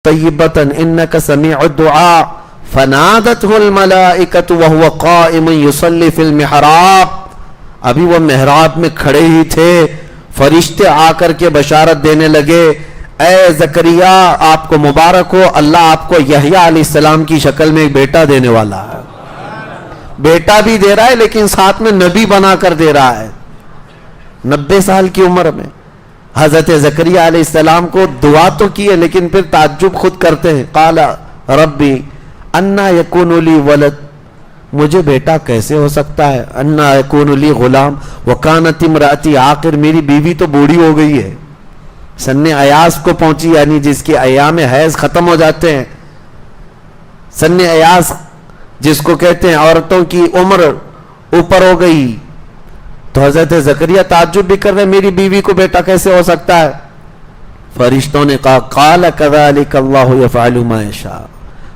طیبتن انک سمیع الدعاء فنادته الملائکۃ وهو قائم یصلی فی المحراب. ابھی وہ محراب میں کھڑے ہی تھے، فرشتے آ کر کے بشارت دینے لگے، اے زکریا آپ کو مبارک ہو، اللہ آپ کو یحییٰ علیہ السلام کی شکل میں ایک بیٹا دینے والا ہے. بیٹا بھی دے رہا ہے لیکن ساتھ میں نبی بنا کر دے رہا ہے. 90 سال کی عمر میں حضرت زکریا علیہ السلام کو دعا تو کی ہے لیکن پھر تعجب خود کرتے ہیں. قال ربی انا یکون لی ولد، مجھے بیٹا کیسے ہو سکتا ہے. انا یکون لی غلام وکانت امراتی عاقر، میری بیوی تو بوڑھی ہو گئی ہے، سن ایاس کو پہنچی، یعنی جس کے ایام حیض ختم ہو جاتے ہیں. سن ایاس جس کو کہتے ہیں عورتوں کی عمر اوپر ہو گئی. تو حضرت زکریا تعجب بھی کر رہے میری بیوی کو بیٹا کیسے ہو سکتا ہے. فرشتوں نے کہا قال کذالک اللہ یفعل ما یشاء،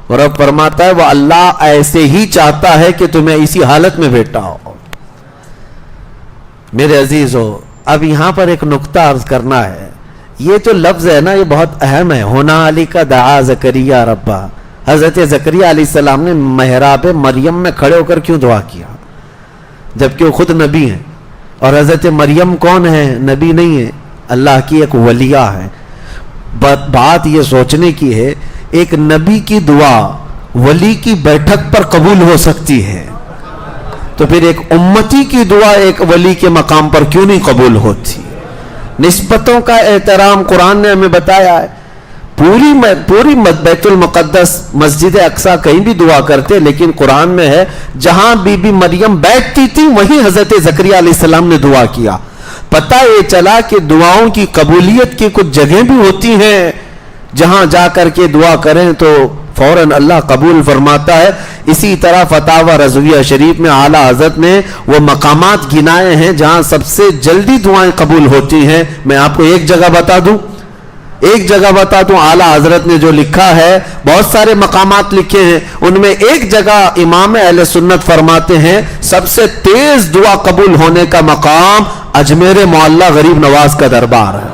اور اب فرماتا ہے وہ اللہ ایسے ہی چاہتا ہے کہ تمہیں اسی حالت میں بیٹا ہو. میرے عزیزو، اب یہاں پر ایک نقطہ عرض کرنا ہے. یہ جو لفظ ہے نا یہ بہت اہم ہے. ہنالک دعا زکریا ربہ. حضرت زکریا علیہ السلام نے محراب مریم میں کھڑے ہو کر کیوں دعا کیا جبکہ وہ خود نبی ہیں؟ اور حضرت مریم کون ہے؟ نبی نہیں ہے، اللہ کی ایک ولیہ ہے. بات یہ سوچنے کی ہے ایک نبی کی دعا ولی کی بیٹھک پر قبول ہو سکتی ہے تو پھر ایک امتی کی دعا ایک ولی کے مقام پر کیوں نہیں قبول ہوتی؟ نسبتوں کا احترام قرآن نے ہمیں بتایا ہے. پوری بیت المقدس مسجد اقصیٰ کہیں بھی دعا کرتے لیکن قرآن میں ہے جہاں بی بی مریم بیٹھتی تھی وہیں حضرت زکریا علیہ السلام نے دعا کیا. پتہ یہ چلا کہ دعاؤں کی قبولیت کی کچھ جگہیں بھی ہوتی ہیں جہاں جا کر کے دعا کریں تو فوراً اللہ قبول فرماتا ہے. اسی طرح فتاوی رضویہ شریف میں اعلیٰ حضرت نے وہ مقامات گنائے ہیں جہاں سب سے جلدی دعائیں قبول ہوتی ہیں. میں آپ کو ایک جگہ بتا دوں اعلیٰ حضرت نے جو لکھا ہے، بہت سارے مقامات لکھے ہیں، ان میں ایک جگہ امام اہل سنت فرماتے ہیں سب سے تیز دعا قبول ہونے کا مقام اجمیر معلیٰ غریب نواز کا دربار ہے.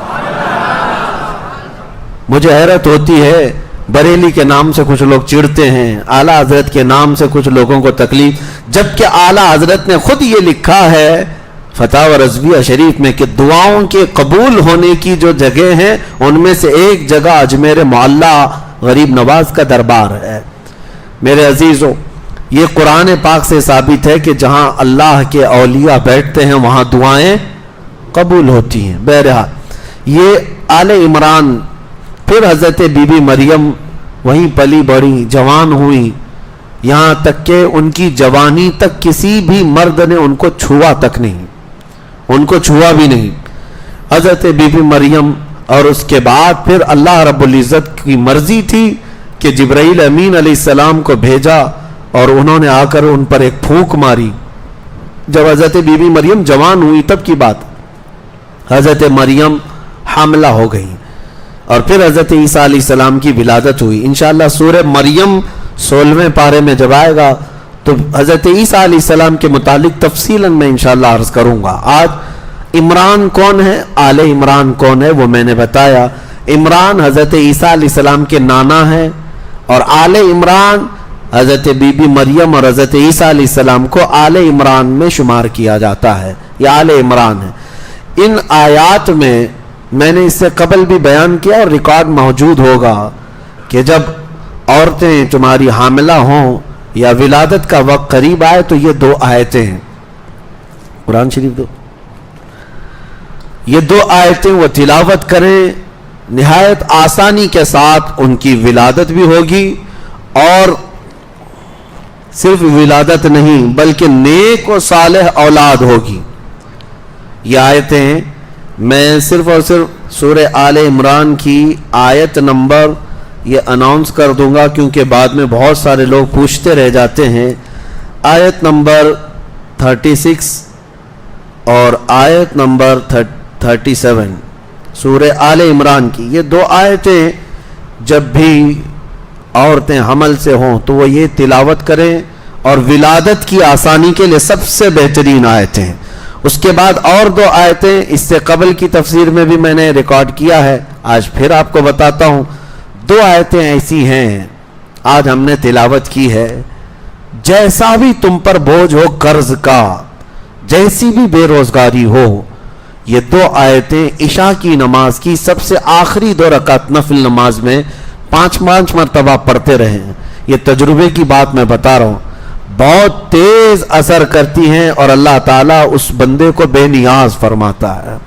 مجھے حیرت ہوتی ہے بریلی کے نام سے کچھ لوگ چڑھتے ہیں، اعلیٰ حضرت کے نام سے کچھ لوگوں کو تکلیف، جبکہ اعلیٰ حضرت نے خود یہ لکھا ہے فتاوی رضویہ شریف میں کہ دعاؤں کے قبول ہونے کی جو جگہ ہیں ان میں سے ایک جگہ اجمیر معلیٰ غریب نواز کا دربار ہے. میرے عزیزو، یہ قرآن پاک سے ثابت ہے کہ جہاں اللہ کے اولیاء بیٹھتے ہیں وہاں دعائیں قبول ہوتی ہیں. بہرحال یہ آل عمران، پھر حضرت بی بی مریم وہیں پلی بڑھی، جوان ہوئی، یہاں تک کہ ان کی جوانی تک کسی بھی مرد نے ان کو چھوا تک نہیں، ان کو چھوا بھی نہیں. حضرت بی بی مریم اور اس کے بعد پھر اللہ رب العزت کی مرضی تھی کہ جبرائیل امین علیہ السلام کو بھیجا اور انہوں نے آ کر ان پر ایک پھونک ماری. جب حضرت بی بی مریم جوان ہوئی تب کی بات، حضرت مریم حاملہ ہو گئی اور پھر حضرت عیسیٰ علیہ السلام کی ولادت ہوئی. انشاءاللہ سورہ مریم 16ویں پارے میں جب آئے گا تو حضرت عیسیٰ علیہ السلام کے متعلق تفصیلاً میں انشاءاللہ عرض کروں گا. آج عمران کون ہے، آل عمران کون ہے، وہ میں نے بتایا. عمران حضرت عیسیٰ علیہ السلام کے نانا ہیں اور آل عمران حضرت بی بی مریم اور حضرت عیسیٰ علیہ السلام کو آل عمران میں شمار کیا جاتا ہے. یہ آل عمران ہے. ان آیات میں نے اس سے قبل بھی بیان کیا اور ریکارڈ موجود ہوگا کہ جب عورتیں تمہاری حاملہ ہوں یا ولادت کا وقت قریب آئے تو یہ 2 آیتیں ہیں، قرآن شریف یہ 2 آیتیں وہ تلاوت کریں، نہایت آسانی کے ساتھ ان کی ولادت بھی ہوگی اور صرف ولادت نہیں بلکہ نیک و صالح اولاد ہوگی. یہ آیتیں میں صرف اور صرف سورہ آل عمران کی آیت نمبر یہ اناؤنس کر دوں گا کیونکہ بعد میں بہت سارے لوگ پوچھتے رہ جاتے ہیں. آیت نمبر 36 اور آیت نمبر 37 سورہ آل عمران کی. یہ 2 آیتیں جب بھی عورتیں حمل سے ہوں تو وہ یہ تلاوت کریں اور ولادت کی آسانی کے لیے سب سے بہترین آیتیں ہیں. اس کے بعد اور 2 آیتیں اس سے قبل کی تفسیر میں بھی میں نے ریکارڈ کیا ہے، آج پھر آپ کو بتاتا ہوں. دو آیتیں ایسی ہیں آج ہم نے تلاوت کی ہے. جیسا بھی تم پر بوجھ ہو قرض کا، جیسی بھی بے روزگاری ہو، یہ دو آیتیں عشاء کی نماز کی سب سے آخری 2 رکعت نفل نماز میں 5 مرتبہ پڑھتے رہیں. یہ تجربے کی بات میں بتا رہا ہوں، بہت تیز اثر کرتی ہیں اور اللہ تعالیٰ اس بندے کو بے نیاز فرماتا ہے.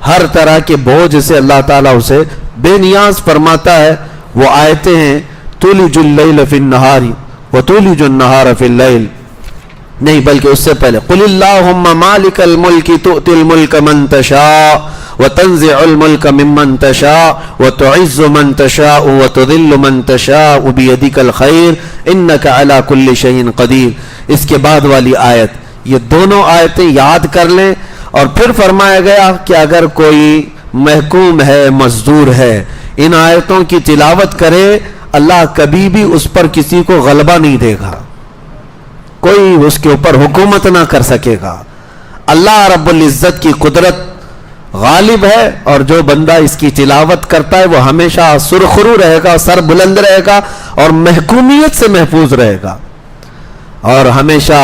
ہر طرح کے بوجھ سے اللہ تعالیٰ اسے بے نیاز فرماتا ہے. وہ آیتیں ہیں تولج اللیل فی النہار وتولج النہار فی اللیل، نہیں بلکہ اس سے پہلے قل اللہم مالک الملک تؤتی الملک من تشاء وتنزع الملک ممن تشاء وتعز من تشاء وتذل من تشاء بیدک الخیر انک علی کل شیء قدیر. اس کے بعد والی آیت، یہ دونوں آیتیں یاد کر لیں. اور پھر فرمایا گیا کہ اگر کوئی محکوم ہے، مزدور ہے، ان آیتوں کی تلاوت کرے، اللہ کبھی بھی اس پر کسی کو غلبہ نہیں دے گا، کوئی اس کے اوپر حکومت نہ کر سکے گا. اللہ رب العزت کی قدرت غالب ہے، اور جو بندہ اس کی تلاوت کرتا ہے وہ ہمیشہ سرخرو رہے گا، سر بلند رہے گا اور محکومیت سے محفوظ رہے گا. اور ہمیشہ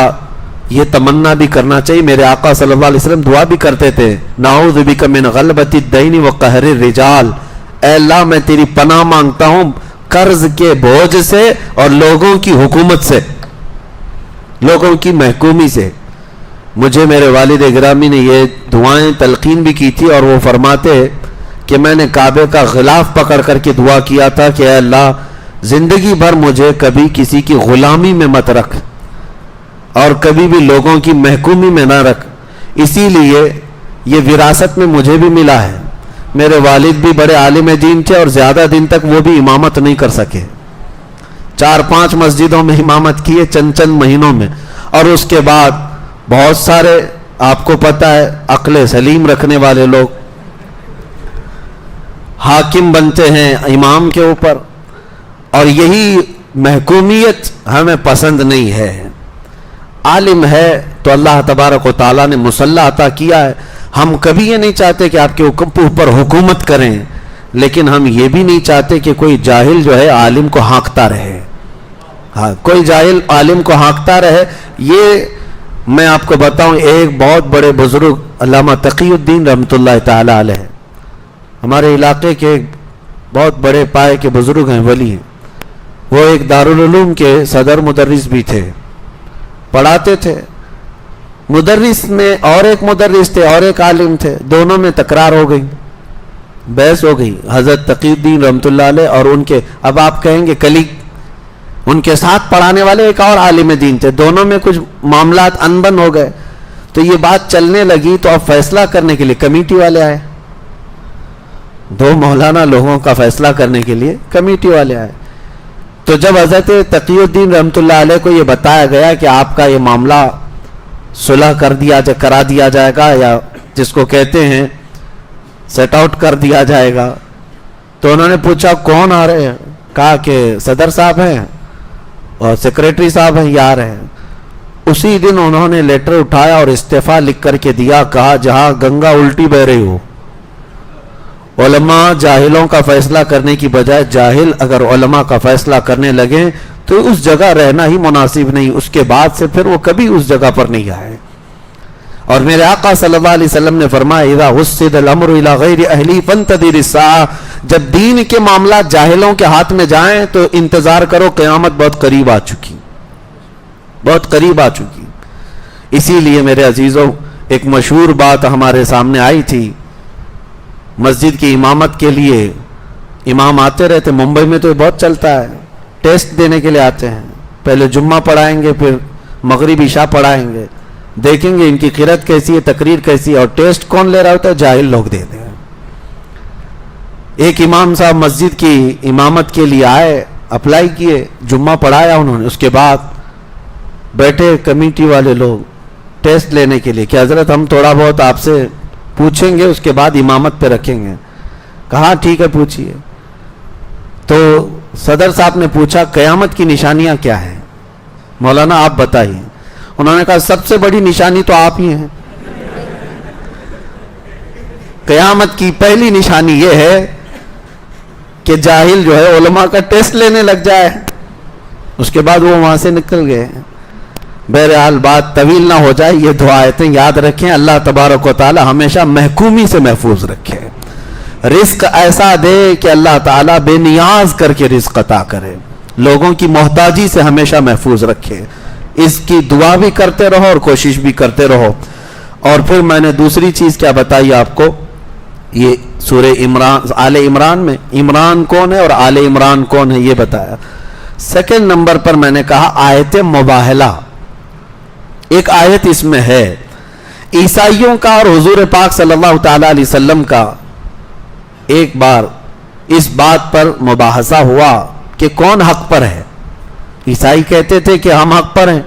یہ تمنا بھی کرنا چاہیے، میرے آقا صلی اللہ علیہ وسلم دعا بھی کرتے تھے، نعوذ بک من غلبۃ الدین وقہر الرجال، اے اللہ میں تیری پناہ مانگتا ہوں قرض کے بوجھ سے اور لوگوں کی حکومت سے، لوگوں کی محکومی سے. مجھے میرے والد گرامی نے یہ دعائیں تلقین بھی کی تھی، اور وہ فرماتے کہ میں نے کعبے کا غلاف پکڑ کر کے دعا کیا تھا کہ اے اللہ زندگی بھر مجھے کبھی کسی کی غلامی میں مت رکھ اور کبھی بھی لوگوں کی محکومی میں نہ رکھ. اسی لیے یہ وراثت میں مجھے بھی ملا ہے. میرے والد بھی بڑے عالم دین تھے اور زیادہ دن تک وہ بھی امامت نہیں کر سکے، 4-5 مسجدوں میں امامت کیے چند مہینوں میں. اور اس کے بعد بہت سارے آپ کو پتہ ہے عقل سلیم رکھنے والے لوگ حاکم بنتے ہیں امام کے اوپر، اور یہی محکومیت ہمیں پسند نہیں ہے. عالم ہے تو اللہ تبارک و تعالیٰ نے مصلح عطا کیا ہے. ہم کبھی یہ نہیں چاہتے کہ آپ کے اوپر حکومت کریں، لیکن ہم یہ بھی نہیں چاہتے کہ کوئی جاہل جو ہے عالم کو ہانکتا رہے. ہاں، کوئی جاہل عالم کو ہانکتا رہے. یہ میں آپ کو بتاؤں، ایک بہت بڑے بزرگ علامہ تقی الدین رحمۃ اللہ تعالی علیہ، ہمارے علاقے کے بہت بڑے پائے کے بزرگ ہیں، ولی ہیں. وہ ایک دارالعلوم کے صدر مدرس بھی تھے، پڑھاتے تھے. مدرس میں اور ایک مدرس تھے اور ایک عالم تھے، دونوں میں تکرار ہو گئی، بحث ہو گئی. حضرت تقی الدین رحمۃ اللہ علیہ اور ان کے، اب آپ کہیں گے کلیگ، ان کے ساتھ پڑھانے والے ایک اور عالم دین تھے، دونوں میں کچھ معاملات انبن ہو گئے. تو یہ بات چلنے لگی تو اب فیصلہ کرنے کے لیے کمیٹی والے آئے، 2 مولانا لوگوں کا فیصلہ کرنے کے لیے کمیٹی والے آئے. تو جب حضرت تقی الدین رحمۃ اللہ علیہ کو یہ بتایا گیا کہ آپ کا یہ معاملہ صلح کرا دیا جائے گا، یا جس کو کہتے ہیں سیٹ آؤٹ کر دیا جائے گا، تو انہوں نے پوچھا کون آ رہے ہیں؟ کہا کہ صدر صاحب ہیں اور سیکریٹری صاحب ہیں، یہ آ رہے ہیں. اسی دن انہوں نے لیٹر اٹھایا اور استعفیٰ لکھ کر کے دیا. کہا جہاں گنگا الٹی بہ رہی ہو، علماء جاہلوں کا فیصلہ کرنے کی بجائے جاہل اگر علماء کا فیصلہ کرنے لگیں تو اس جگہ رہنا ہی مناسب نہیں. اس کے بعد سے پھر وہ کبھی اس جگہ پر نہیں آئے. اور میرے آقا صلی اللہ علیہ وسلم نے فرمایا اذا وسد الامر الى غیر اہلی فانتظر الساعہ، جب دین کے معاملات جاہلوں کے ہاتھ میں جائیں تو انتظار کرو، قیامت بہت قریب آ چکی، بہت قریب آ چکی. اسی لیے میرے عزیزوں، ایک مشہور بات ہمارے سامنے آئی تھی. مسجد کی امامت کے لیے امام آتے رہتے، ممبئی میں تو یہ بہت چلتا ہے، ٹیسٹ دینے کے لیے آتے ہیں. پہلے جمعہ پڑھائیں گے، پھر مغرب عشاء پڑھائیں گے، دیکھیں گے ان کی قرات کیسی ہے، تقریر کیسی ہے، اور ٹیسٹ کون لے رہا ہوتا ہے؟ جاہل لوگ دیتے ہیں. ایک امام صاحب مسجد کی امامت کے لیے آئے، اپلائی کیے، جمعہ پڑھایا انہوں نے. اس کے بعد بیٹھے کمیٹی والے لوگ ٹیسٹ لینے کے لیے کہ حضرت ہم تھوڑا بہت آپ سے پوچھیں گے، اس کے بعد امامت پہ رکھیں گے. کہا ٹھیک ہے پوچھئے. تو صدر صاحب نے پوچھا قیامت کی نشانیاں کیا ہیں؟ مولانا آپ بتائیے. انہوں نے کہا سب سے بڑی نشانی تو آپ ہی ہیں. قیامت کی پہلی نشانی یہ ہے کہ جاہل جو ہے علماء کا ٹیسٹ لینے لگ جائے. اس کے بعد وہ وہاں سے نکل گئے. بہرحال بات طویل نہ ہو جائے, یہ دو آیتیں یاد رکھیں. اللہ تبارک و تعالی ہمیشہ محکومی سے محفوظ رکھے, رزق ایسا دے کہ اللہ تعالیٰ بے نیاز کر کے رزق عطا کرے, لوگوں کی محتاجی سے ہمیشہ محفوظ رکھے. اس کی دعا بھی کرتے رہو اور کوشش بھی کرتے رہو. اور پھر میں نے دوسری چیز کیا بتائی آپ کو, یہ سورہ عمران, آل عمران میں عمران کون ہے اور آل عمران کون ہے یہ بتایا. سیکنڈ نمبر پر میں نے کہا آیت مباہلہ, ایک آیت اس میں ہے. عیسائیوں کا اور حضور پاک صلی اللہ تعالی علیہ وسلم کا ایک بار اس بات پر مباحثہ ہوا کہ کون حق پر ہے. عیسائی کہتے تھے کہ ہم حق پر ہیں.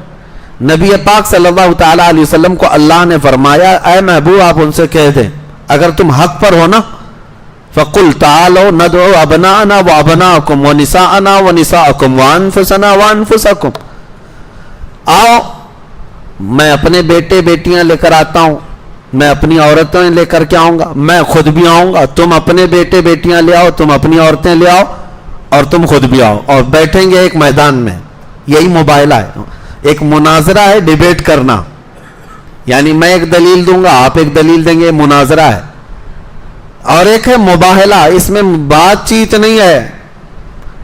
نبی پاک صلی اللہ تعالی علیہ وسلم کو اللہ نے فرمایا, اے محبوب آپ ان سے کہہ دیں اگر تم حق پر ہو نا, فَقُلْ تَعَالَوْا نَدْعُوا أَبْنَاءَنَا وَأَبْنَاءَكُمْ وَنِسَاءَنَا وَنِسَاءَكُمْ وَأَنفُسَنَا وَأَنفُسَكُمْ, آؤ میں اپنے بیٹے بیٹیاں لے کر آتا ہوں, میں اپنی عورتیں لے کر کے آؤں گا, میں خود بھی آؤں گا, تم اپنے بیٹے بیٹیاں لے آؤ, تم اپنی عورتیں لے آؤ, اور تم خود بھی آؤ, اور بیٹھیں گے ایک میدان میں. یہی مباہلہ ہے, ایک مناظرہ ہے, ڈیبیٹ کرنا. یعنی میں ایک دلیل دوں گا, آپ ایک دلیل دیں گے, مناظرہ ہے. اور ایک ہے مباہلہ, اس میں بات چیت نہیں ہے,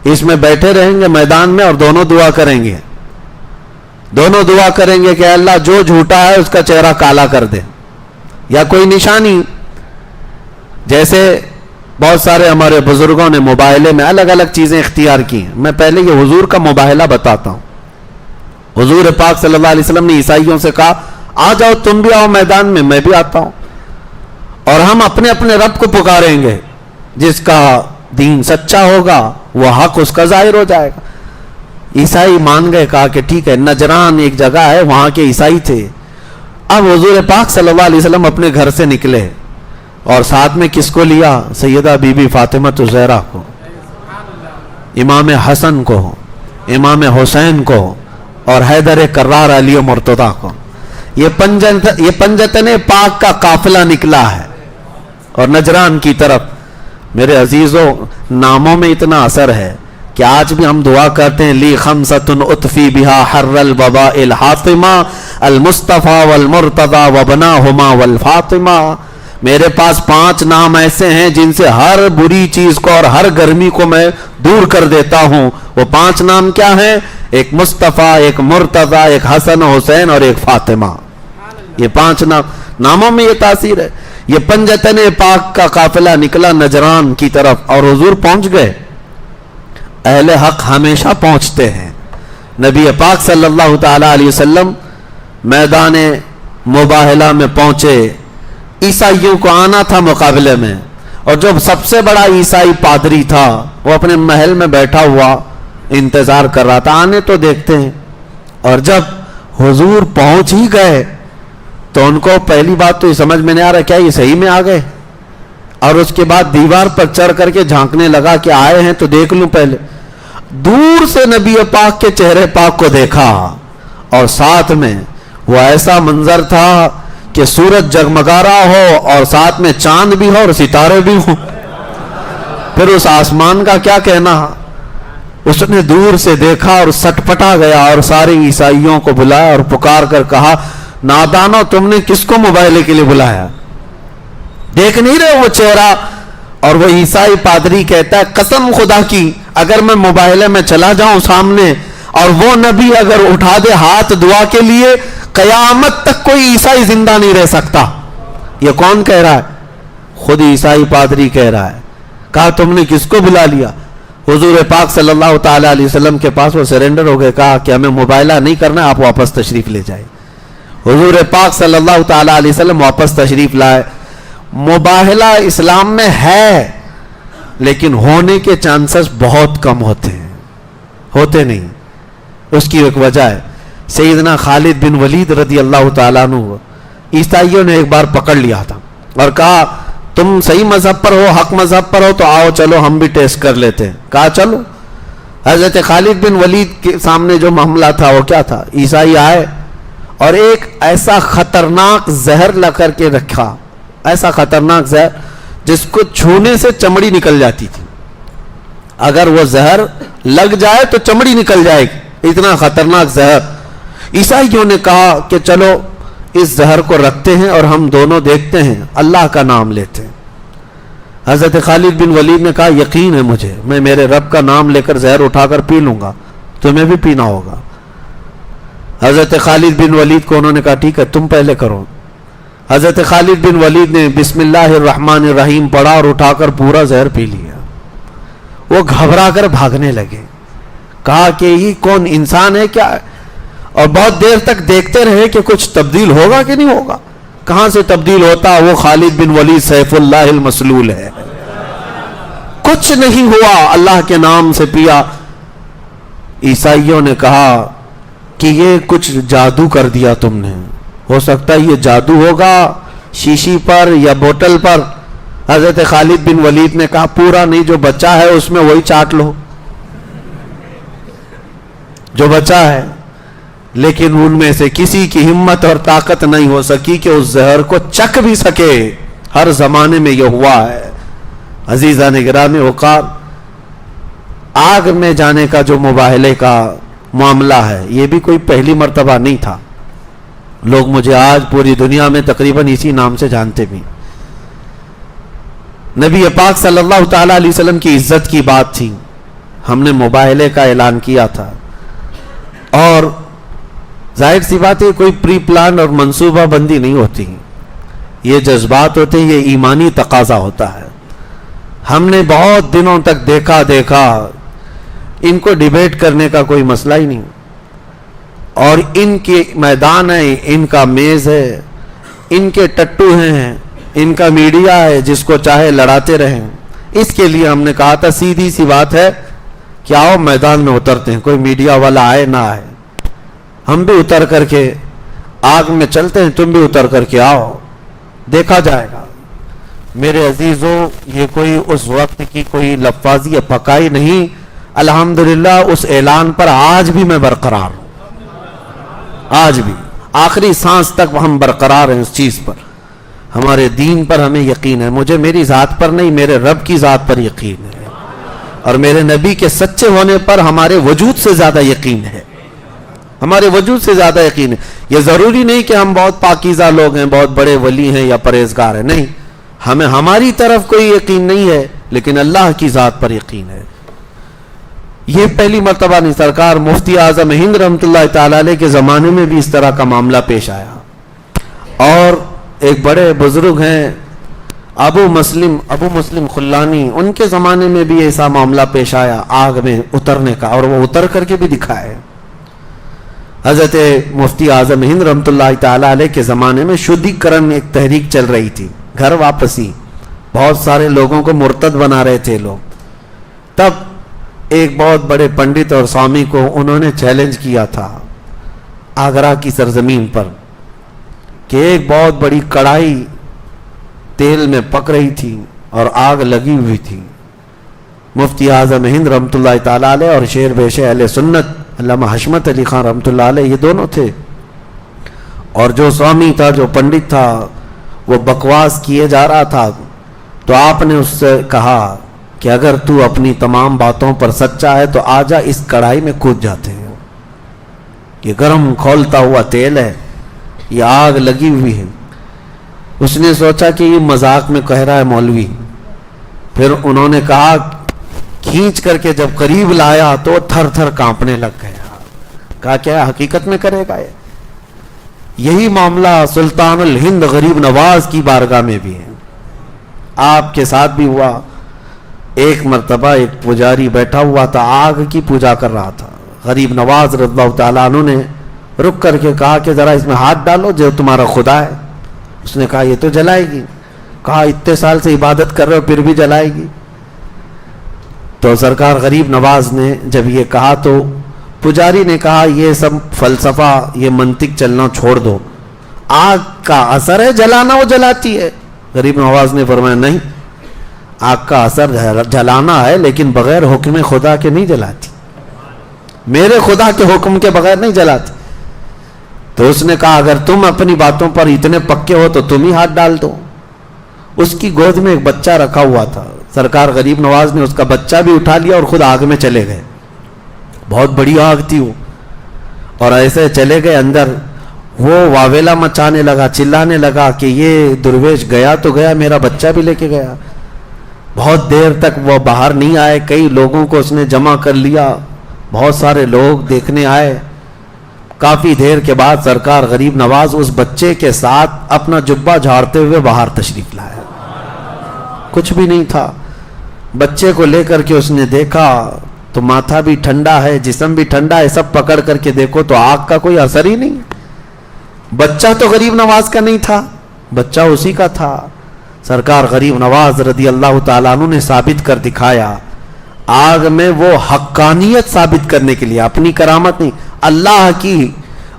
اس میں بیٹھے رہیں گے میدان میں اور دونوں دعا کریں گے. دونوں دعا کریں گے کہ اللہ جو جھوٹا ہے اس کا چہرہ کالا کر دے, یا کوئی نشانی. جیسے بہت سارے ہمارے بزرگوں نے مباہلے میں الگ الگ چیزیں اختیار کی ہیں. میں پہلے یہ حضور کا مباہلہ بتاتا ہوں. حضور پاک صلی اللہ علیہ وسلم نے عیسائیوں سے کہا آ جاؤ تم بھی آؤ میدان میں, میں بھی آتا ہوں, اور ہم اپنے اپنے رب کو پکاریں گے. جس کا دین سچا ہوگا وہ حق اس کا ظاہر ہو جائے گا. عیسائی مان گئے, کہا کہ ٹھیک ہے. نجران ایک جگہ ہے, وہاں کے عیسائی تھے. اب حضور پاک صلی اللہ علیہ وسلم اپنے گھر سے نکلے اور ساتھ میں کس کو لیا؟ سیدہ بی بی فاطمہ الزہرا کو, امام حسن کو, امام حسین کو, اور حیدر کرار علی مرتضیٰ کو. یہ پنجتن پاک کا قافلہ نکلا ہے اور نجران کی طرف. میرے عزیزوں, ناموں میں اتنا اثر ہے کہ آج بھی ہم دعا کرتے ہیں لی خمسۃ اطفی بہا حر الوباء الحاطمہ المصطفیٰ والمرتضیٰ وبناہما والفاطمہ. میرے پاس 5 نام ایسے ہیں جن سے ہر بری چیز کو اور ہر گرمی کو میں دور کر دیتا ہوں. وہ 5 نام کیا ہیں؟ ایک مصطفیٰ, ایک مرتضیٰ, ایک حسن حسین اور ایک فاطمہ. یہ 5 ناموں میں یہ تاثیر ہے. یہ پنجتن پاک کا قافلہ نکلا نجران کی طرف اور حضور پہنچ گئے. اہل حق ہمیشہ پہنچتے ہیں. نبی پاک صلی اللہ تعالی علیہ وسلم میدان مباہلہ میں پہنچے. عیسائیوں کو آنا تھا مقابلے میں, اور جو سب سے بڑا عیسائی پادری تھا وہ اپنے محل میں بیٹھا ہوا انتظار کر رہا تھا, آنے تو دیکھتے ہیں. اور جب حضور پہنچ ہی گئے تو ان کو پہلی بات تو یہ سمجھ میں نہیں آ رہا کیا یہ صحیح میں آ گئے, اور اس کے بعد دیوار پر چڑھ کر کے جھانکنے لگا کہ آئے ہیں تو دیکھ لوں پہلے. دور سے نبی پاک کے چہرے پاک کو دیکھا, اور ساتھ میں وہ ایسا منظر تھا کہ سورج جگمگا رہا ہو اور ساتھ میں چاند بھی ہو اور ستارے بھی ہوں. پھر اس آسمان کا کیا کہنا. اس نے دور سے دیکھا اور سٹپٹا گیا اور سارے عیسائیوں کو بلایا اور پکار کر کہا نادانو تم نے کس کو مباہلے کے لیے بلایا؟ دیکھ نہیں رہے وہ چہرہ؟ اور وہ عیسائی پادری کہتا ہے قسم خدا کی اگر میں مباہلے میں چلا جاؤں سامنے اور وہ نبی اگر اٹھا دے ہاتھ دعا کے لیے, قیامت تک کوئی عیسائی زندہ نہیں رہ سکتا. یہ کون کہہ رہا ہے؟ خود عیسائی پادری کہہ رہا ہے. کہا تم نے کس کو بلا لیا؟ حضور پاک صلی اللہ تعالی علیہ وسلم کے پاس وہ سرنڈر ہو گئے. کہا کہ ہمیں مباہلہ نہیں کرنا, آپ واپس تشریف لے جائیں. حضور پاک صلی اللہ تعالی علیہ وسلم واپس تشریف لائے. مباہلہ اسلام میں ہے لیکن ہونے کے چانسز بہت کم ہوتے ہیں, ہوتے نہیں. اس کی ایک وجہ ہے. سیدنا خالد بن ولید رضی اللہ تعالیٰ عنہ عیسائیوں نے ایک بار پکڑ لیا تھا اور کہا تم صحیح مذہب پر ہو, حق مذہب پر ہو, تو آؤ چلو ہم بھی ٹیسٹ کر لیتے ہیں. کہا چلو. حضرت خالد بن ولید کے سامنے جو معاملہ تھا وہ کیا تھا؟ عیسائی آئے اور ایک ایسا خطرناک زہر لا کر کے رکھا, ایسا خطرناک زہر جس کو چھونے سے چمڑی نکل جاتی تھی. اگر وہ زہر لگ جائے تو چمڑی نکل جائے گی، اتنا خطرناک زہر۔ عیسائیوں نے کہا کہ چلو اس زہر کو رکھتے ہیں اور ہم دونوں دیکھتے ہیں، اللہ کا نام لیتے ہیں۔ حضرت خالد بن ولید نے کہا یقین ہے مجھے، میں میرے رب کا نام لے کر زہر اٹھا کر پی لوں گا، تمہیں بھی پینا ہوگا۔ حضرت خالد بن ولید کو انہوں نے کہا ٹھیک ہے تم پہلے کرو۔ حضرت خالد بن ولید نے بسم اللہ الرحمن الرحیم پڑھا اور اٹھا کر پورا زہر پی لیا۔ وہ گھبرا کر بھاگنے لگے، کہا کہ یہ کون انسان ہے کیا؟ اور بہت دیر تک دیکھتے رہے کہ کچھ تبدیل ہوگا کہ نہیں ہوگا۔ کہاں سے تبدیل ہوتا؟ وہ خالد بن ولید سیف اللہ المسلول ہے، کچھ نہیں ہوا، اللہ کے نام سے پیا۔ عیسائیوں نے کہا کہ یہ کچھ جادو کر دیا تم نے، ہو سکتا ہے یہ جادو ہوگا شیشی پر یا بوتل پر۔ حضرت خالد بن ولید نے کہا پورا نہیں، جو بچا ہے اس میں وہی چاٹ لو جو بچا ہے۔ لیکن ان میں سے کسی کی ہمت اور طاقت نہیں ہو سکی کہ اس زہر کو چکھ بھی سکے۔ ہر زمانے میں یہ ہوا ہے۔ عزیزان گرامی اوقات، آگ میں جانے کا جو مباہلے کا معاملہ ہے یہ بھی کوئی پہلی مرتبہ نہیں تھا، لوگ مجھے آج پوری دنیا میں تقریباً اسی نام سے جانتے بھی۔ نبی پاک صلی اللہ تعالی علیہ وسلم کی عزت کی بات تھی، ہم نے مباہلے کا اعلان کیا تھا، اور ظاہر سی بات ہے کوئی پری پلان اور منصوبہ بندی نہیں ہوتی، یہ جذبات ہوتے ہیں، یہ ایمانی تقاضا ہوتا ہے۔ ہم نے بہت دنوں تک دیکھا ان کو ڈیبیٹ کرنے کا کوئی مسئلہ ہی نہیں، اور ان کے میدان ہے، ان کا میز ہے، ان کے ٹٹو ہیں، ان کا میڈیا ہے، جس کو چاہے لڑاتے رہیں۔ اس کے لیے ہم نے کہا تھا سیدھی سی بات ہے کہ آؤ میدان میں اترتے ہیں، کوئی میڈیا والا آئے نہ آئے، ہم بھی اتر کر کے آگ میں چلتے ہیں، تم بھی اتر کر کے آؤ، دیکھا جائے گا۔ میرے عزیزوں، یہ کوئی اس وقت کی کوئی لفاظی یا پکائی نہیں، الحمدللہ اس اعلان پر آج بھی میں برقرار ہوں، آج بھی آخری سانس تک ہم برقرار ہیں اس چیز پر۔ ہمارے دین پر ہمیں یقین ہے، مجھے میری ذات پر نہیں، میرے رب کی ذات پر یقین ہے، اور میرے نبی کے سچے ہونے پر ہمارے وجود سے زیادہ یقین ہے، ہمارے وجود سے زیادہ یقین ہے۔ یہ ضروری نہیں کہ ہم بہت پاکیزہ لوگ ہیں، بہت بڑے ولی ہیں یا پرہیزگار ہیں، نہیں، ہمیں ہماری طرف کوئی یقین نہیں ہے، لیکن اللہ کی ذات پر یقین ہے۔ یہ پہلی مرتبہ نہیں، سرکار مفتی اعظم ہند رحمۃ اللہ تعالی علیہ کے زمانے میں بھی اس طرح کا معاملہ پیش آیا، اور ایک بڑے بزرگ ہیں ابو مسلم خلانی، ان کے زمانے میں بھی ایسا معاملہ پیش آیا آگ میں اترنے کا، اور وہ اتر کر کے بھی دکھائے۔ حضرت مفتی اعظم ہند رحمۃ اللہ تعالی علیہ کے زمانے میں شدھی کرن ایک تحریک چل رہی تھی، گھر واپسی، بہت سارے لوگوں کو مرتد بنا رہے تھے لوگ۔ تب ایک بہت بڑے پنڈت اور سوامی کو انہوں نے چیلنج کیا تھا آگرہ کی سرزمین پر، کہ ایک بہت بڑی کڑھائی تیل میں پک رہی تھی اور آگ لگی ہوئی تھی۔ مفتی اعظم ہند رحمۃ اللہ تعالی علیہ اور شیر بیش اہل سنت علامہ حشمت علی خان رحمۃ اللہ علیہ، یہ دونوں تھے، اور جو سوامی تھا، جو پنڈت تھا، وہ بکواس کیے جا رہا تھا، تو آپ نے اس سے کہا کہ اگر تو اپنی تمام باتوں پر سچا ہے تو آجا اس کڑھائی میں کود جاتے ہیں، یہ گرم کھولتا ہوا تیل ہے، یہ آگ لگی ہوئی ہے۔ اس نے سوچا کہ یہ مذاق میں کہہ رہا ہے مولوی، پھر انہوں نے کہا، کھینچ کر کے جب قریب لایا تو تھر تھر کانپنے لگ گیا، کہا کیا حقیقت میں کرے گا یہ؟ یہی معاملہ سلطان الہند غریب نواز کی بارگاہ میں بھی ہے، آپ کے ساتھ بھی ہوا۔ ایک مرتبہ ایک پجاری بیٹھا ہوا تھا، آگ کی پوجا کر رہا تھا، غریب نواز رضی اللہ تعالیٰ عنہ نے رک کر کے کہا کہ ذرا اس میں ہاتھ ڈالو جو تمہارا خدا ہے۔ اس نے کہا یہ تو جلائے گی۔ کہا اتنے سال سے عبادت کر رہے ہو پھر بھی جلائے گی؟ تو سرکار غریب نواز نے جب یہ کہا تو پجاری نے کہا یہ سب فلسفہ، یہ منطق چلنا چھوڑ دو، آگ کا اثر ہے جلانا، وہ جلاتی ہے۔ غریب نواز نے فرمایا نہیں، آگ کا اثر جلانا ہے لیکن بغیر حکم خدا کے نہیں جلاتی، میرے خدا کے حکم کے بغیر نہیں جلاتی۔ تو اس نے کہا اگر تم اپنی باتوں پر اتنے پکے ہو تو تم ہی ہاتھ ڈال دو۔ اس کی گود میں ایک بچہ رکھا ہوا تھا، سرکار غریب نواز نے اس کا بچہ بھی اٹھا لیا اور خود آگ میں چلے گئے. بہت بڑی آگ تھی وہ, اور ایسے چلے گئے اندر. وہ واویلا مچانے لگا, چلانے لگا کہ یہ درویش گیا تو گیا, میرا بچہ بھی لے کے گیا. بہت دیر تک وہ باہر نہیں آئے. کئی لوگوں کو اس نے جمع کر لیا, بہت سارے لوگ دیکھنے آئے. کافی دیر کے بعد سرکار غریب نواز اس بچے کے ساتھ اپنا جبہ جھاڑتے ہوئے باہر تشریف لائے. کچھ بھی نہیں تھا. بچے کو لے کر کے اس نے دیکھا تو ماتھا بھی ٹھنڈا ہے, جسم بھی ٹھنڈا ہے, سب پکڑ کر کے دیکھو تو آگ کا کوئی اثر ہی نہیں. بچہ تو غریب نواز کا نہیں تھا, بچہ اسی کا تھا. سرکار غریب نواز رضی اللہ تعالیٰ عنہ نے ثابت کر دکھایا. آگ میں وہ حقانیت ثابت کرنے کے لیے, اپنی کرامت نہیں, اللہ کی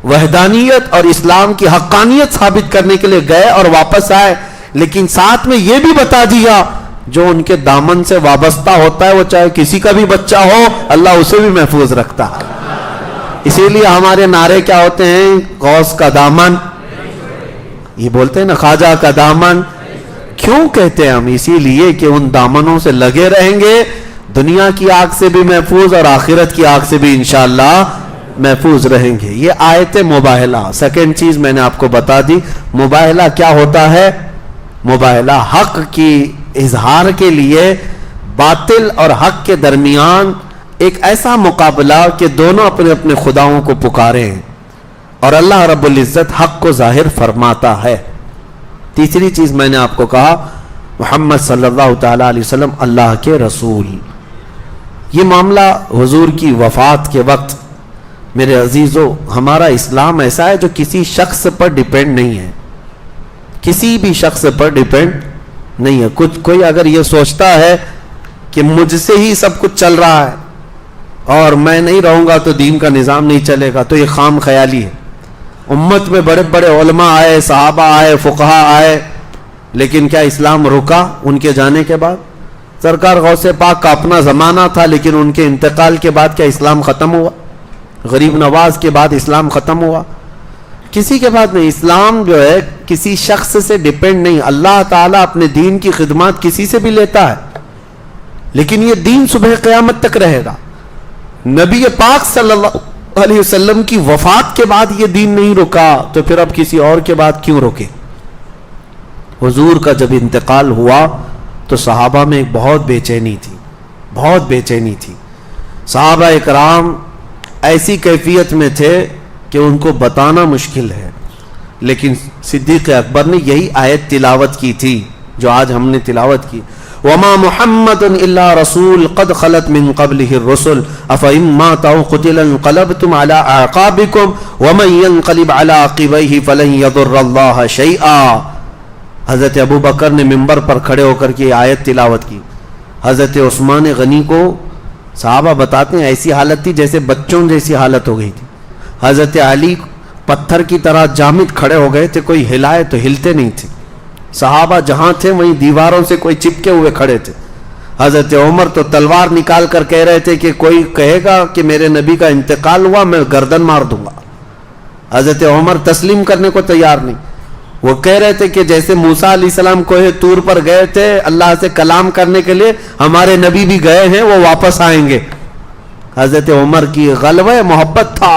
وحدانیت اور اسلام کی حقانیت ثابت کرنے کے لیے گئے اور واپس آئے. لیکن ساتھ میں یہ بھی بتا دیا جو ان کے دامن سے وابستہ ہوتا ہے, وہ چاہے کسی کا بھی بچہ ہو, اللہ اسے بھی محفوظ رکھتا ہے. اسی لیے ہمارے نعرے کیا ہوتے ہیں؟ غوث کا دامن, یہ بولتے ہیں نا, خواجہ کا دامن. کیوں کہتے ہیں ہم؟ اسی لیے کہ ان دامنوں سے لگے رہیں گے, دنیا کی آگ سے بھی محفوظ اور آخرت کی آگ سے بھی انشاءاللہ محفوظ رہیں گے. یہ آیت مباہلہ. سیکنڈ چیز میں نے آپ کو بتا دی, مباہلہ کیا ہوتا ہے؟ مباہلہ حق کی اظہار کے لیے باطل اور حق کے درمیان ایک ایسا مقابلہ کہ دونوں اپنے اپنے خداؤں کو پکاریں اور اللہ رب العزت حق کو ظاہر فرماتا ہے. تیسری چیز میں نے آپ کو کہا, محمد صلی اللہ تعالی علیہ وسلم اللہ کے رسول. یہ معاملہ حضور کی وفات کے وقت, میرے عزیزو, ہمارا اسلام ایسا ہے جو کسی شخص پر ڈیپینڈ نہیں ہے, کسی بھی شخص پر ڈیپینڈ نہیں ہے. کوئی اگر یہ سوچتا ہے کہ مجھ سے ہی سب کچھ چل رہا ہے اور میں نہیں رہوں گا تو دین کا نظام نہیں چلے گا, تو یہ خام خیالی ہے. امت میں بڑے بڑے علماء آئے, صحابہ آئے, فقہاء آئے, لیکن کیا اسلام رکا ان کے جانے کے بعد؟ سرکار غوث پاک کا اپنا زمانہ تھا, لیکن ان کے انتقال کے بعد کیا اسلام ختم ہوا؟ غریب نواز کے بعد اسلام ختم ہوا؟ کسی کے بعد نہیں. اسلام جو ہے کسی شخص سے ڈیپینڈ نہیں. اللہ تعالیٰ اپنے دین کی خدمات کسی سے بھی لیتا ہے, لیکن یہ دین صبح قیامت تک رہے گا. نبی پاک صلی اللہ علیہ وسلم کی وفات کے بعد یہ دین نہیں رکا, تو پھر اب کسی اور کے بعد کیوں رکے؟ حضور کا جب انتقال ہوا تو صحابہ میں ایک بہت بے چینی تھی, بہت بے چینی تھی. صحابہ اکرام ایسی کیفیت میں تھے کہ ان کو بتانا مشکل ہے. لیکن صدیق اکبر نے یہی آیت تلاوت کی تھی جو آج ہم نے تلاوت کی, وَمَا مُحَمَّدٌ إِلَّا رَسُولٌ قَدْ خَلَتْ مِن قَبْلِهِ الرُّسُلُ أَفَإِن مَّاتَ أَوْ قُتِلَ انقَلَبْتُمْ عَلَىٰ أَعْقَابِكُمْ وَمَن يَنقَلِبْ عَلَىٰ عَقِبَيْهِ فَلَن يَضُرَّ اللَّهَ شَيْئًا. حضرت ابو بکر نے منبر پر کھڑے ہو کر کے یہ آیت تلاوت کی. حضرت عثمان غنی کو صحابہ بتاتے ہیں ایسی حالت تھی جیسے بچوں جیسی حالت ہو گئی تھی. حضرت علی پتھر کی طرح جامد کھڑے ہو گئے تھے, کوئی ہلائے تو ہلتے نہیں تھے. صحابہ جہاں تھے وہیں دیواروں سے کوئی چپکے ہوئے کھڑے تھے. حضرت عمر تو تلوار نکال کر کہہ رہے تھے کہ کوئی کہے گا کہ میرے نبی کا انتقال ہوا, میں گردن مار دوں گا. حضرت عمر تسلیم کرنے کو تیار نہیں. وہ کہہ رہے تھے کہ جیسے موسیٰ علیہ السلام کوہ طور پر گئے تھے اللہ سے کلام کرنے کے لیے, ہمارے نبی بھی گئے ہیں, وہ واپس آئیں گے. حضرت عمر کی غلبہ محبت تھا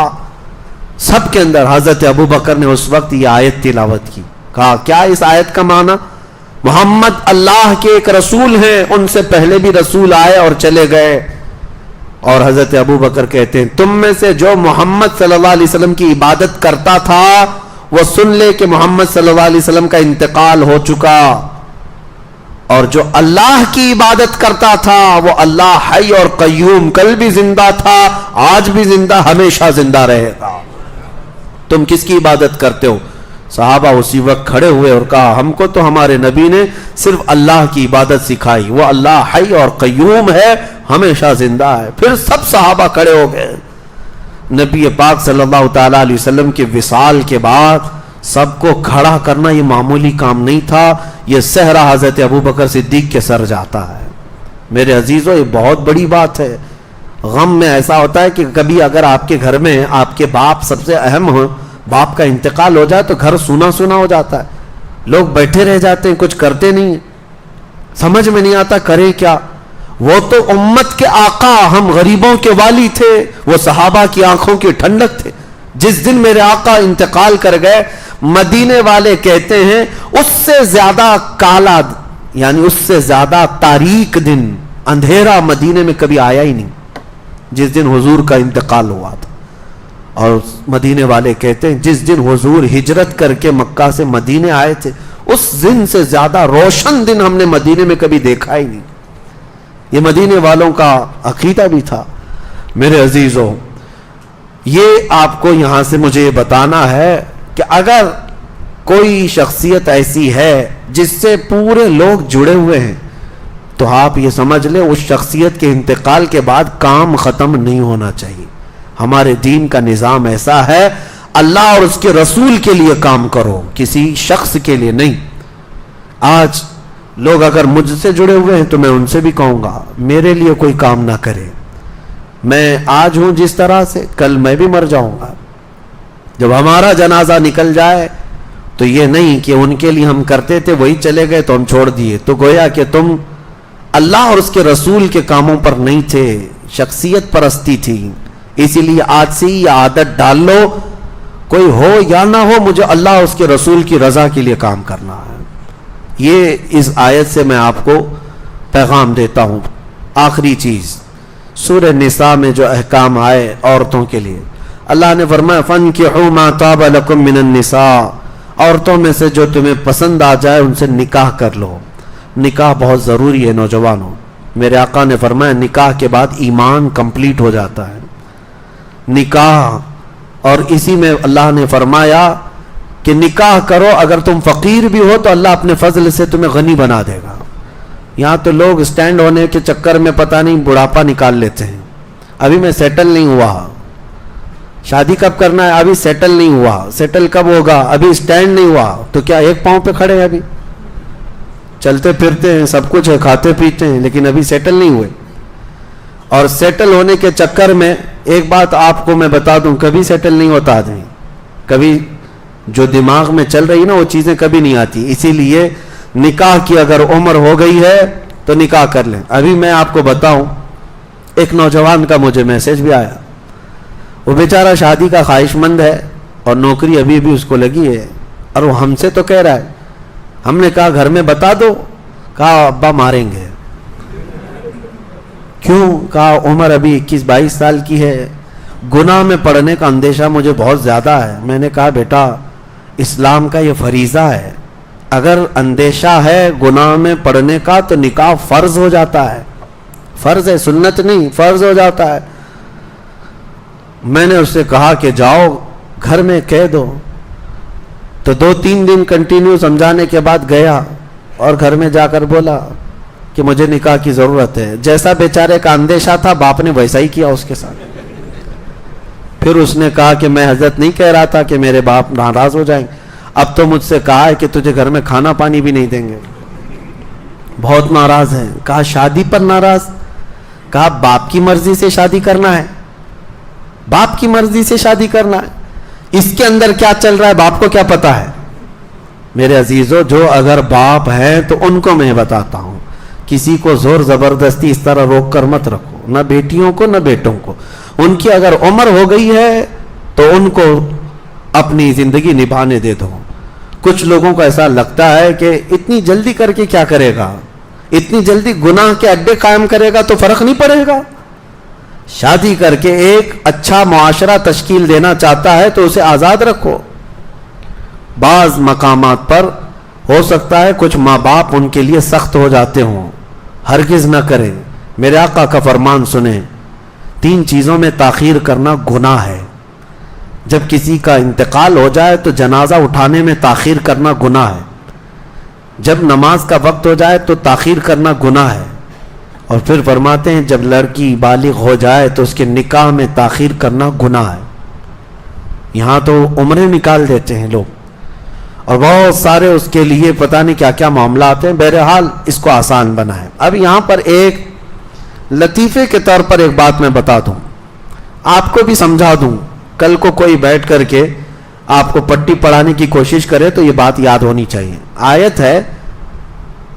سب کے اندر. حضرت ابو بکر نے اس وقت یہ آیت تلاوت کی. کہا کیا اس آیت کا معنی؟ محمد اللہ کے ایک رسول ہیں, ان سے پہلے بھی رسول آئے اور چلے گئے. اور حضرت ابو بکر کہتے ہیں تم میں سے جو محمد صلی اللہ علیہ وسلم کی عبادت کرتا تھا وہ سن لے کہ محمد صلی اللہ علیہ وسلم کا انتقال ہو چکا, اور جو اللہ کی عبادت کرتا تھا وہ اللہ حی اور قیوم, کل بھی زندہ تھا, آج بھی زندہ, ہمیشہ زندہ رہے گا. تم کس کی عبادت کرتے ہو؟ صحابہ اسی وقت کھڑے ہوئے اور کہا ہم کو تو ہمارے نبی نے صرف اللہ کی عبادت سکھائی, وہ اللہ حی اور قیوم ہے, ہمیشہ زندہ ہے. پھر سب صحابہ کھڑے ہو گئے. نبی پاک صلی اللہ تعالی علیہ وسلم کے وصال کے بعد سب کو کھڑا کرنا یہ معمولی کام نہیں تھا. یہ صحرا حضرت ابو بکر صدیق کے سر جاتا ہے. میرے عزیزو یہ بہت بڑی بات ہے. غم میں ایسا ہوتا ہے کہ کبھی اگر آپ کے گھر میں آپ کے باپ سب سے اہم ہو, باپ کا انتقال ہو جائے تو گھر سونا سونا ہو جاتا ہے, لوگ بیٹھے رہ جاتے ہیں, کچھ کرتے نہیں ہیں. سمجھ میں نہیں آتا کرے کیا. وہ تو امت کے آقا، ہم غریبوں کے والی تھے، وہ صحابہ کی آنکھوں کی ٹھنڈک تھے. جس دن میرے آقا انتقال کر گئے، مدینے والے کہتے ہیں اس سے زیادہ کالا، یعنی اس سے زیادہ تاریک دن، اندھیرا مدینے میں کبھی آیا ہی نہیں جس دن حضور کا انتقال ہوا تھا. اور مدینے والے کہتے ہیں جس دن حضور ہجرت کر کے مکہ سے مدینے آئے تھے، اس دن سے زیادہ روشن دن ہم نے مدینے میں کبھی دیکھا ہی نہیں. یہ مدینے والوں کا عقیدہ بھی تھا. میرے عزیزوں، یہ آپ کو یہاں سے مجھے یہ بتانا ہے کہ اگر کوئی شخصیت ایسی ہے جس سے پورے لوگ جڑے ہوئے ہیں تو آپ یہ سمجھ لیں اس شخصیت کے انتقال کے بعد کام ختم نہیں ہونا چاہیے. ہمارے دین کا نظام ایسا ہے، اللہ اور اس کے رسول کے لیے کام کرو، کسی شخص کے لیے نہیں. آج لوگ اگر مجھ سے جڑے ہوئے ہیں تو میں ان سے بھی کہوں گا میرے لیے کوئی کام نہ کرے. میں آج ہوں جس طرح سے، کل میں بھی مر جاؤں گا. جب ہمارا جنازہ نکل جائے تو یہ نہیں کہ ان کے لیے ہم کرتے تھے وہی چلے گئے تو ہم چھوڑ دیے، تو گویا کہ تم اللہ اور اس کے رسول کے کاموں پر نہیں تھے، شخصیت پرستی تھی. اسی لیے آج سے یہ عادت ڈال لو، کوئی ہو یا نہ ہو، مجھے اللہ اور اس کے رسول کی رضا کے لیے کام کرنا ہے. یہ اس آیت سے میں آپ کو پیغام دیتا ہوں. آخری چیز، سورہ نساء میں جو احکام آئے عورتوں کے لیے، اللہ نے فرمایا فَانْكِحُوا مَا طَابَ لَكُم مِّنَ النِّسَاءِ، عورتوں میں سے جو تمہیں پسند آ جائے ان سے نکاح کر لو. نکاح بہت ضروری ہے نوجوانوں. میرے آقا نے فرمایا نکاح کے بعد ایمان کمپلیٹ ہو جاتا ہے. نکاح، اور اسی میں اللہ نے فرمایا کہ نکاح کرو، اگر تم فقیر بھی ہو تو اللہ اپنے فضل سے تمہیں غنی بنا دے گا. یہاں تو لوگ سٹینڈ ہونے کے چکر میں پتہ نہیں بڑھاپا نکال لیتے ہیں. ابھی میں سیٹل نہیں ہوا، شادی کب کرنا ہے؟ ابھی سیٹل نہیں ہوا. سیٹل کب ہوگا؟ ابھی سٹینڈ نہیں ہوا. تو کیا ایک پاؤں پہ کھڑے ہیں؟ ابھی چلتے پھرتے ہیں، سب کچھ ہے، کھاتے پیتے ہیں، لیکن ابھی سیٹل نہیں ہوئے. اور سیٹل ہونے کے چکر میں ایک بات آپ کو میں بتا دوں، کبھی سیٹل نہیں ہوتا آدمی. کبھی جو دماغ میں چل رہی نا وہ چیزیں کبھی نہیں آتی. اسی لیے نکاح کی اگر عمر ہو گئی ہے تو نکاح کر لیں. ابھی میں آپ کو بتاؤں، ایک نوجوان کا مجھے میسج بھی آیا. وہ بیچارہ شادی کا خواہش مند ہے اور نوکری ابھی بھی اس کو لگی ہے، اور وہ ہم سے تو کہہ رہا ہے. ہم نے کہا گھر میں بتا دو. کہا ابا ماریں گے. کیوں؟ کہا عمر ابھی 21-22 سال کی ہے، گناہ میں پڑنے کا اندیشہ مجھے بہت زیادہ ہے. میں نے کہا بیٹا اسلام کا یہ فریضہ ہے، اگر اندیشہ ہے گناہ میں پڑنے کا تو نکاح فرض ہو جاتا ہے. فرض ہے، سنت نہیں، فرض ہو جاتا ہے. میں نے اس سے کہا کہ جاؤ گھر میں کہہ دو. تو 2-3 دن کنٹینیو سمجھانے کے بعد گیا اور گھر میں جا کر بولا کہ مجھے نکاح کی ضرورت ہے. جیسا بیچارے کا اندیشہ تھا باپ نے ویسا ہی کیا اس کے ساتھ. پھر اس نے کہا کہ میں حضرت نہیں کہہ رہا تھا کہ میرے باپ ناراض ہو جائیں، اب تو مجھ سے کہا ہے کہ تجھے گھر میں کھانا پانی بھی نہیں دیں گے. بہت ناراض ہیں. کہا شادی پر ناراض؟ کہا باپ کی مرضی سے شادی کرنا ہے، باپ کی مرضی سے شادی کرنا ہے. اس کے اندر کیا چل رہا ہے باپ کو کیا پتا ہے؟ میرے عزیزو، جو اگر باپ ہیں تو ان کو میں بتاتا ہوں، کسی کو زور زبردستی اس طرح روک کر مت رکھو، نہ بیٹیوں کو نہ بیٹوں کو. ان کی اگر عمر ہو گئی ہے تو ان کو اپنی زندگی نبھانے دے دو. کچھ لوگوں کو ایسا لگتا ہے کہ اتنی جلدی کر کے کیا کرے گا، اتنی جلدی گناہ کے اڈے قائم کرے گا تو فرق نہیں پڑے گا. شادی کر کے ایک اچھا معاشرہ تشکیل دینا چاہتا ہے تو اسے آزاد رکھو. بعض مقامات پر ہو سکتا ہے کچھ ماں باپ ان کے لیے سخت ہو جاتے ہوں، ہرگز نہ کریں. میرے آقا کا فرمان سنیں، 3 چیزوں میں تاخیر کرنا گناہ ہے. جب کسی کا انتقال ہو جائے تو جنازہ اٹھانے میں تاخیر کرنا گناہ ہے. جب نماز کا وقت ہو جائے تو تاخیر کرنا گناہ ہے. اور پھر فرماتے ہیں جب لڑکی بالغ ہو جائے تو اس کے نکاح میں تاخیر کرنا گناہ ہے. یہاں تو عمریں نکال دیتے ہیں لوگ اور بہت سارے اس کے لیے پتہ نہیں کیا کیا معاملات ہیں. بہرحال اس کو آسان بنا ہے. اب یہاں پر ایک لطیفے کے طور پر ایک بات میں بتا دوں، آپ کو بھی سمجھا دوں. کل کو کوئی بیٹھ کر کے آپ کو پٹی پڑھانے کی کوشش کرے تو یہ بات یاد ہونی چاہیے. آیت ہے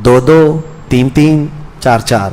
2-2, 3-3, 4-4।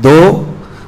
2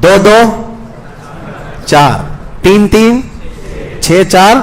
2-2, 4, 3-3, 6-4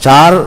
4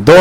2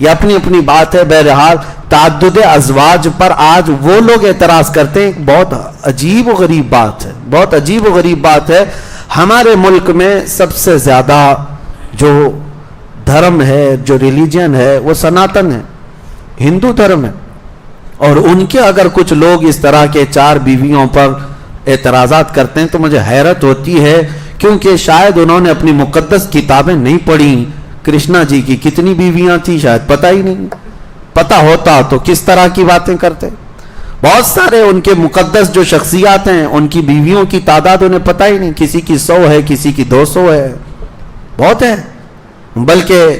یہ اپنی اپنی بات ہے. بہرحال تعدد ازواج پر آج وہ لوگ اعتراض کرتے ہیں. بہت عجیب و غریب بات ہے, بہت عجیب و غریب بات ہے. ہمارے ملک میں سب سے زیادہ جو دھرم ہے, جو ریلیجن ہے, وہ سناتن ہے, ہندو دھرم ہے. اور ان کے اگر کچھ لوگ اس طرح کے 4 بیویوں پر اعتراضات کرتے ہیں تو مجھے حیرت ہوتی ہے, کیونکہ شاید انہوں نے اپنی مقدس کتابیں نہیں پڑھی. کرشنا جی کی کتنی بیویاں تھیں شاید پتہ ہی نہیں. پتہ ہوتا تو کس طرح کی باتیں کرتے. بہت سارے ان کے مقدس جو شخصیات ہیں ان کی بیویوں کی تعداد انہیں پتہ ہی نہیں. کسی کی 100 ہے, کسی کی 200 ہے, بہت ہے. بلکہ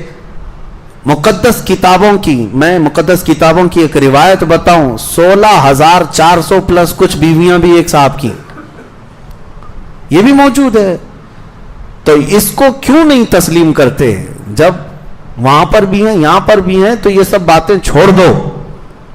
مقدس کتابوں کی, میں مقدس کتابوں کی ایک روایت بتاؤں, 16,400 پلس کچھ بیویاں بھی ایک صاحب کی, یہ بھی موجود ہے. تو اس کو کیوں نہیں تسلیم کرتے؟ جب وہاں پر بھی ہیں یہاں پر بھی ہیں تو یہ سب باتیں چھوڑ دو.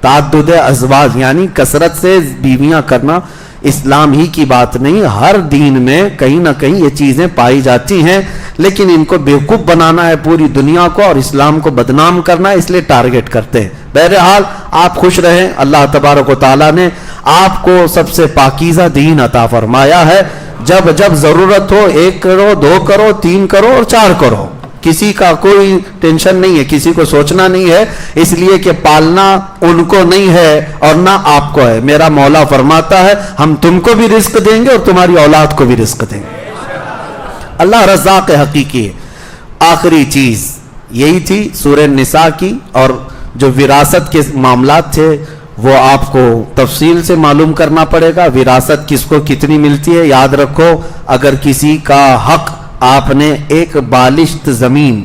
تعدد ازواج یعنی کثرت سے بیویاں کرنا اسلام ہی کی بات نہیں, ہر دین میں کہیں نہ کہیں یہ چیزیں پائی جاتی ہیں, لیکن ان کو بیوقوف بنانا ہے پوری دنیا کو اور اسلام کو بدنام کرنا ہے, اس لیے ٹارگٹ کرتے ہیں. بہرحال آپ خوش رہیں, اللہ تبارک و تعالیٰ نے آپ کو سب سے پاکیزہ دین عطا فرمایا ہے. جب جب ضرورت ہو 1 کرو, 2 کرو, 3 کرو اور 4 کرو, کسی کا کوئی ٹینشن نہیں ہے, کسی کو سوچنا نہیں ہے, اس لیے کہ پالنا ان کو نہیں ہے اور نہ آپ کو ہے. میرا مولا فرماتا ہے ہم تم کو بھی رزق دیں گے اور تمہاری اولاد کو بھی رزق دیں گے. اللہ رزاق حقیقی ہے. آخری چیز یہی تھی سورہ نساء کی, اور جو وراثت کے معاملات تھے وہ آپ کو تفصیل سے معلوم کرنا پڑے گا. وراثت کس کو کتنی ملتی ہے یاد رکھو. اگر کسی کا حق آپ نے ایک بالشت زمین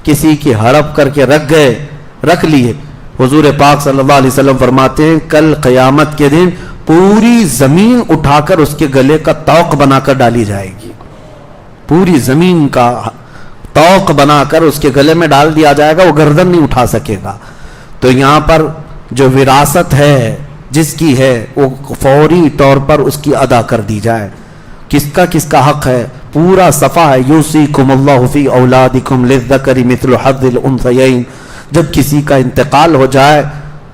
کسی کی ہڑپ کر کے رکھ لیے, حضور پاک صلی اللہ علیہ وسلم فرماتے ہیں کل قیامت کے دن پوری زمین اٹھا کر اس کے گلے کا طوق بنا کر ڈالی جائے گی. پوری زمین کا طوق بنا کر اس کے گلے میں ڈال دیا جائے گا, وہ گردن نہیں اٹھا سکے گا. تو یہاں پر جو وراثت ہے جس کی ہے وہ فوری طور پر اس کی ادا کر دی جائے. کس کا حق ہے پورا صفحہ ہے. یوصیکم اللہ فی اولادکم للذکر مثل حظ الانثیین. جب کسی کا انتقال ہو جائے,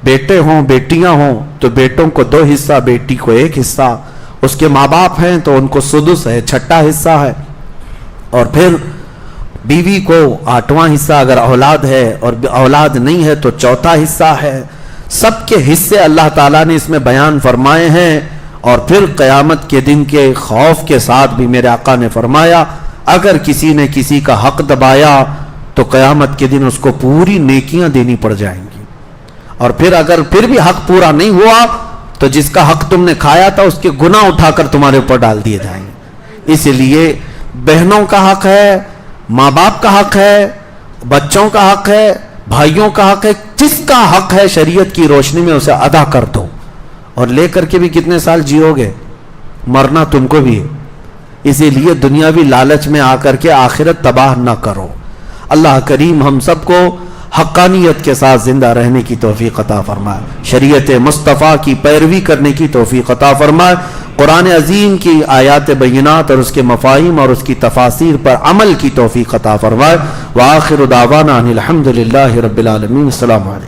بیٹے ہوں بیٹیاں ہوں, تو بیٹوں کو 2 حصہ, بیٹی کو 1 حصہ. اس کے ماں باپ ہیں تو ان کو سدس ہے, 6واں حصہ ہے. اور پھر بیوی کو 8واں حصہ اگر اولاد ہے, اور اولاد نہیں ہے تو 4تھا حصہ ہے. سب کے حصے اللہ تعالیٰ نے اس میں بیان فرمائے ہیں. اور پھر قیامت کے دن کے خوف کے ساتھ بھی میرے آقا نے فرمایا اگر کسی نے کسی کا حق دبایا تو قیامت کے دن اس کو پوری نیکیاں دینی پڑ جائیں گی. اور پھر اگر پھر بھی حق پورا نہیں ہوا تو جس کا حق تم نے کھایا تھا اس کے گناہ اٹھا کر تمہارے اوپر ڈال دیے جائیں گے. اس لیے بہنوں کا حق ہے, ماں باپ کا حق ہے, بچوں کا حق ہے, بھائیوں کا حق ہے. جس کا حق ہے شریعت کی روشنی میں اسے ادا کر دو. اور لے کر کے بھی کتنے سال جیو گے, مرنا تم کو بھی ہے. اسی لیے دنیاوی لالچ میں آ کر کے آخرت تباہ نہ کرو. اللہ کریم ہم سب کو حقانیت کے ساتھ زندہ رہنے کی توفیق عطا فرمائے, شریعت مصطفیٰ کی پیروی کرنے کی توفیق عطا فرمائے, قرآن عظیم کی آیات بینات اور اس کے مفاہیم اور اس کی تفاسیر پر عمل کی توفیق عطا فرمائے. وآخر دعوانا ان الحمد للہ رب العالمین. السلام علیکم.